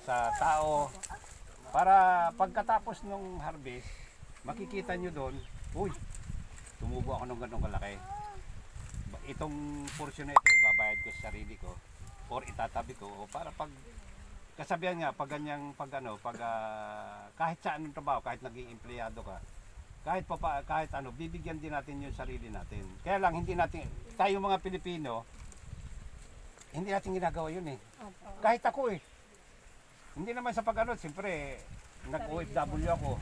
sa tao. Para pagkatapos ng harvest, makikita nyo doon, uy, tumubo ako ng ganong kalaki. Itong portion na ito, babayad ko sa sarili ko or itatabi ko o para pag kasabihan nga pag ganyang kahit saan ng trabaho, kahit naging empleyado ka, kahit ano, bibigyan din natin yung sarili natin. Kaya lang hindi natin tayo mga Pilipino hindi natin ginagawa yun eh. Kahit ako eh. Hindi naman sa siyempre nag-OFW ako.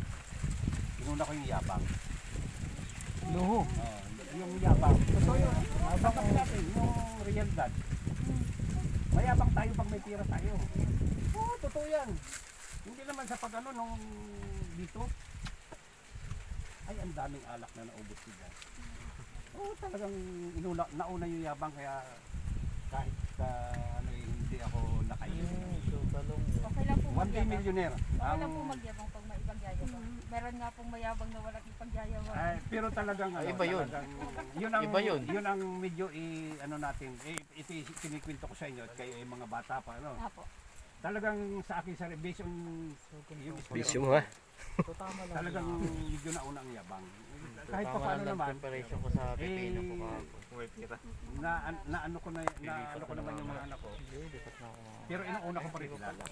Inuna ko yung yabang. Luho. Yung yabang. Totoo yun. Bakit natin yung realidad. Mayabang tayo pag may tira tayo. Oo, totoo yan. Hindi naman sa nung dito. Ay, ang daming alak na naubos sila. Oo, talagang nauna yung yabang kaya kahit hindi ako nakainom. Okay lang po 1 day magyabang. millionaire. Okay lang po magyabang pag may ipagyayabang. Meron nga pong mayabang na walang ipagyayabang. Ay, pero talagang Iba yun. Iba yun. Yun ang medyo natin. Ito kinikwento ko sa inyo at kayo yung mga bata pa Apo. Talagang sa akin sa based on yung Bisyo mo ha. talagang medyo nauna ang yabang. Kahit pa paano naman, preparation ko sa pipino ko kahapon. ano ko naman yung mga anak ko. Pero inuuna ko pa rin kilala.